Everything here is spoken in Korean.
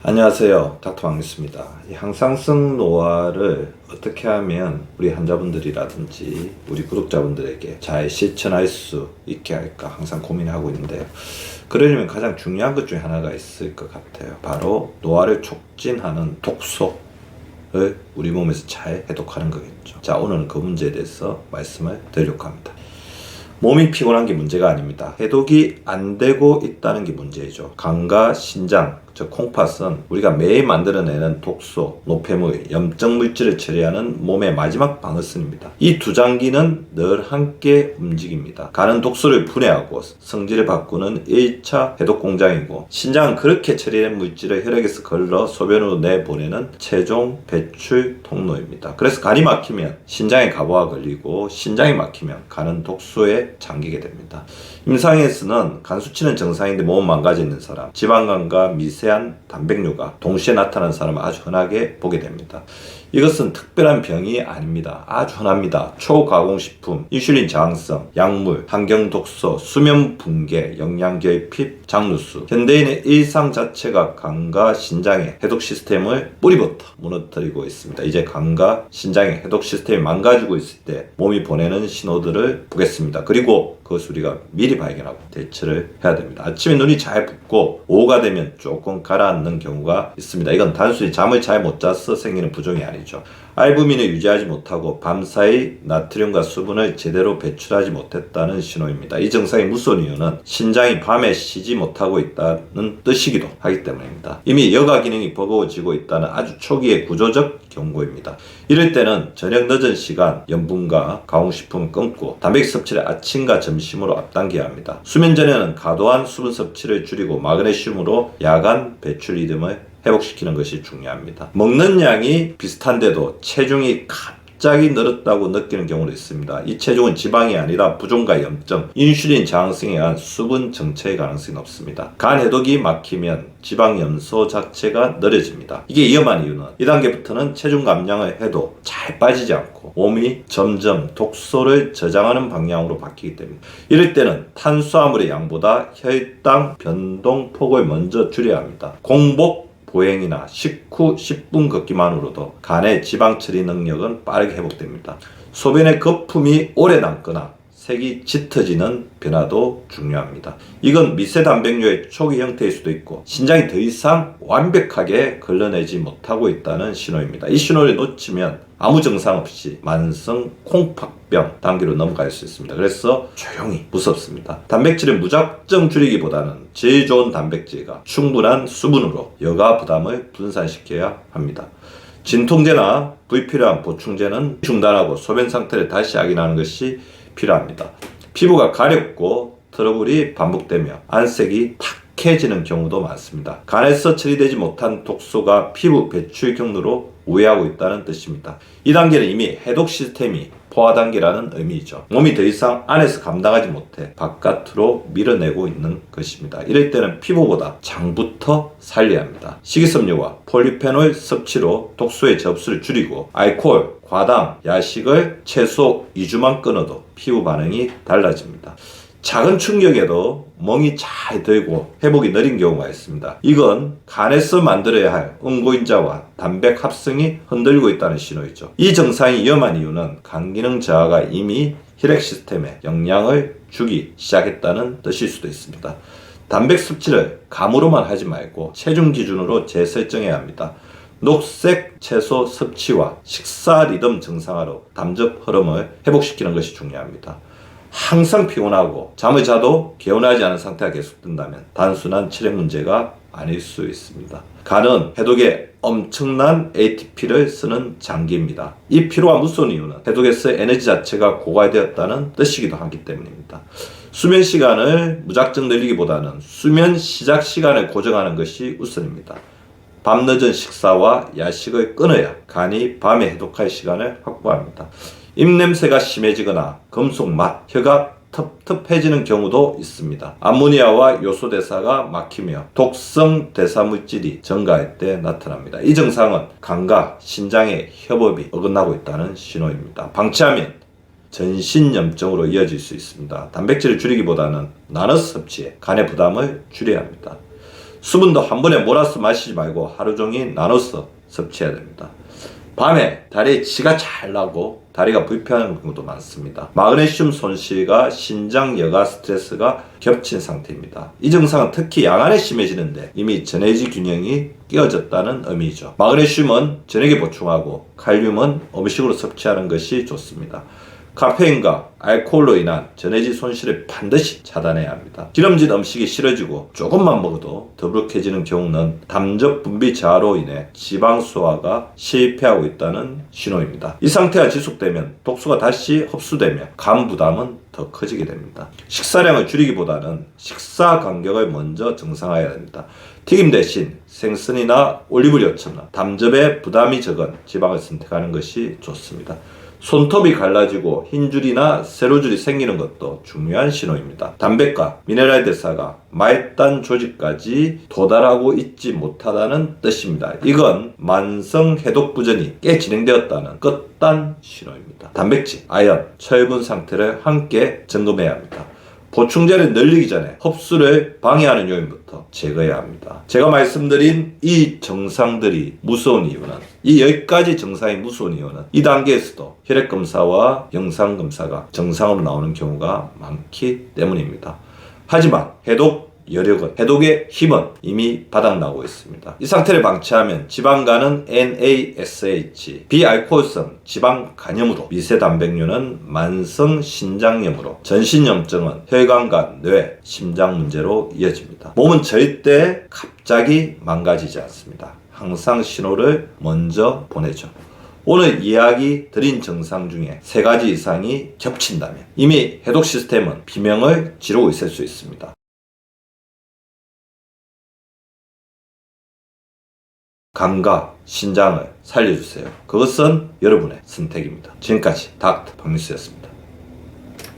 안녕하세요. 닥터 왕입니다. 이 항상성 노화를 어떻게 하면 우리 환자분들이라든지 우리 구독자분들에게 잘 실천할 수 있게 할까 항상 고민하고 있는데요. 그러려면 가장 중요한 것 중에 하나가 있을 것 같아요. 바로 노화를 촉진하는 독소를 우리 몸에서 잘 해독하는 거겠죠. 자, 오늘은 그 문제에 대해서 말씀을 드리려고 합니다. 몸이 피곤한 게 문제가 아닙니다. 해독이 안 되고 있다는 게 문제죠. 간과 신장, 즉 콩팥은 우리가 매일 만들어내는 독소, 노폐물, 염증 물질을 처리하는 몸의 마지막 방어선입니다. 이 두 장기는 늘 함께 움직입니다. 간은 독소를 분해하고 성질을 바꾸는 1차 해독 공장이고, 신장은 그렇게 처리된 물질을 혈액에서 걸러 소변으로 내보내는 최종 배출 통로입니다. 그래서 간이 막히면 신장에 가부가 걸리고, 신장이 막히면 간은 독소에 잠기게 됩니다. 임상에서는 간 수치는 정상인데 몸은 망가져 있는 사람, 지방간과 미세한 단백뇨가 동시에 나타나는 사람을 아주 흔하게 보게 됩니다. 이것은 특별한 병이 아닙니다. 아주 흔합니다. 초가공식품, 인슐린 저항성, 약물, 환경독소, 수면 붕괴, 영양결핍, 장루수. 현대인의 일상 자체가 간과 신장의 해독 시스템을 뿌리부터 무너뜨리고 있습니다. 이제 간과 신장의 해독 시스템이 망가지고 있을 때 몸이 보내는 신호들을 보겠습니다. 그리고 그것을 우리가 미리 발견하고 대처를 해야 됩니다. 아침에 눈이 잘 붓고 오후가 되면 조금 가라앉는 경우가 있습니다. 이건 단순히 잠을 잘 못 자서 생기는 부종이 아니죠. 알부민을 유지하지 못하고 밤사이 나트륨과 수분을 제대로 배출하지 못했다는 신호입니다. 이 증상이 무서운 이유는 신장이 밤에 쉬지 못하고 있다는 뜻이기도 하기 때문입니다. 이미 여가 기능이 버거워지고 있다는 아주 초기의 구조적 경고입니다. 이럴 때는 저녁 늦은 시간 염분과 가공식품을 끊고 단백질 섭취를 아침과 점심으로 앞당겨야 합니다. 수면 전에는 과도한 수분 섭취를 줄이고 마그네슘으로 야간 배출 리듬을 회복시키는 것이 중요합니다. 먹는 양이 비슷한데도 체중이 갑자기 늘었다고 느끼는 경우도 있습니다. 이 체중은 지방이 아니라 부종과 염증, 인슐린 저항성에 의한 수분 정체의 가능성이 높습니다. 간 해독이 막히면 지방 염소 자체가 느려집니다. 이게 위험한 이유는 2단계부터는 체중 감량을 해도 잘 빠지지 않고 몸이 점점 독소를 저장하는 방향으로 바뀌기 때문입니다. 이럴 때는 탄수화물의 양보다 혈당 변동폭을 먼저 줄여야 합니다. 공복 보행이나 식후 10분 걷기만으로도 간의 지방 처리 능력은 빠르게 회복됩니다. 소변의 거품이 오래 남거나 색이 짙어지는 변화도 중요합니다. 이건 미세단백뇨의 초기 형태일 수도 있고 신장이 더 이상 완벽하게 걸러내지 못하고 있다는 신호입니다. 이 신호를 놓치면 아무 증상 없이 만성 콩팥병 단계로 넘어갈 수 있습니다. 그래서 조용히 무섭습니다. 단백질을 무작정 줄이기보다는 제일 좋은 단백질과 충분한 수분으로 여가 부담을 분산시켜야 합니다. 진통제나 불필요한 보충제는 중단하고 소변 상태를 다시 확인하는 것이 필요합니다. 피부가 가렵고 트러블이 반복되며 안색이 탁해지는 경우도 많습니다. 간에서 처리되지 못한 독소가 피부 배출 경로로 우회하고 있다는 뜻입니다. 이 단계는 이미 해독 시스템이 포화 단계라는 의미이죠. 몸이 더 이상 안에서 감당하지 못해 바깥으로 밀어내고 있는 것입니다. 이럴 때는 피부보다 장부터 살려야 합니다. 식이섬유와 폴리페놀 섭취로 독소의 접수를 줄이고 알코올, 과당, 야식을 최소 2주만 끊어도 피부 반응이 달라집니다. 작은 충격에도 멍이 잘 들고 회복이 느린 경우가 있습니다. 이건 간에서 만들어야 할 응고인자와 단백 합성이 흔들리고 있다는 신호이죠. 이 증상이 위험한 이유는 간 기능 저하가 이미 혈액 시스템에 영향을 주기 시작했다는 뜻일 수도 있습니다. 단백 섭취를 감으로만 하지 말고 체중 기준으로 재설정해야 합니다. 녹색 채소 섭취와 식사 리듬 정상화로 담즙 흐름을 회복시키는 것이 중요합니다. 항상 피곤하고 잠을 자도 개운하지 않은 상태가 계속된다면 단순한 체력 문제가 아닐 수 있습니다. 간은 해독에 엄청난 ATP를 쓰는 장기입니다. 이 피로가 무서운 이유는 해독에서 에너지 자체가 고갈되었다는 뜻이기도 하기 때문입니다. 수면 시간을 무작정 늘리기보다는 수면 시작 시간을 고정하는 것이 우선입니다. 밤늦은 식사와 야식을 끊어야 간이 밤에 해독할 시간을 확보합니다. 입냄새가 심해지거나 금속 맛, 혀가 텁텁해지는 경우도 있습니다. 암모니아와 요소 대사가 막히며 독성 대사물질이 증가할 때 나타납니다. 이 증상은 간과 신장의 협업이 어긋나고 있다는 신호입니다. 방치하면 전신염증으로 이어질 수 있습니다. 단백질을 줄이기보다는 나눠 섭취해 간의 부담을 줄여야 합니다. 수분도 한 번에 몰아서 마시지 말고 하루 종일 나눠서 섭취해야 됩니다. 밤에 다리에 치가 잘 나고 다리가 불편한 경우도 많습니다. 마그네슘 손실과 신장 여가 스트레스가 겹친 상태입니다. 이 증상은 특히 야간에 심해지는데 이미 전해질 균형이 깨어졌다는 의미죠. 마그네슘은 저녁에 보충하고 칼륨은 음식으로 섭취하는 것이 좋습니다. 카페인과 알코올로 인한 전해질 손실을 반드시 차단해야 합니다. 기름진 음식이 싫어지고 조금만 먹어도 더부룩해지는 경우는 담즙 분비 저하로 인해 지방 소화가 실패하고 있다는 신호입니다. 이 상태가 지속되면 독소가 다시 흡수되며 간 부담은 더 커지게 됩니다. 식사량을 줄이기보다는 식사 간격을 먼저 정상화해야 됩니다. 튀김 대신 생선이나 올리브유처럼 담즙에 부담이 적은 지방을 선택하는 것이 좋습니다. 손톱이 갈라지고 흰줄이나 세로줄이 생기는 것도 중요한 신호입니다. 단백과 미네랄 대사가 말단 조직까지 도달하고 있지 못하다는 뜻입니다. 이건 만성 해독 부전이 꽤 진행되었다는 끝단 신호입니다. 단백질, 아연, 철분 상태를 함께 점검해야 합니다. 보충제를 늘리기 전에 흡수를 방해하는 요인부터 제거해야 합니다. 제가 말씀드린 이 증상들이 무서운 이유는, 이 10가지 증상이 무서운 이유는 이 단계에서도 혈액검사와 영상검사가 정상으로 나오는 경우가 많기 때문입니다. 하지만 해독의 힘은 이미 바닥나고 있습니다. 이 상태를 방치하면 지방간은 NASH, 비알코올성 지방 간염으로, 미세단백뇨는 만성 신장염으로, 전신염증은 혈관과 뇌, 심장 문제로 이어집니다. 몸은 절대 갑자기 망가지지 않습니다. 항상 신호를 먼저 보내죠. 오늘 이야기 드린 증상 중에 3가지 이상이 겹친다면 이미 해독 시스템은 비명을 지르고 있을 수 있습니다. 간과 신장을 살려주세요. 그것은 여러분의 선택입니다. 지금까지 닥터 박미수였습니다.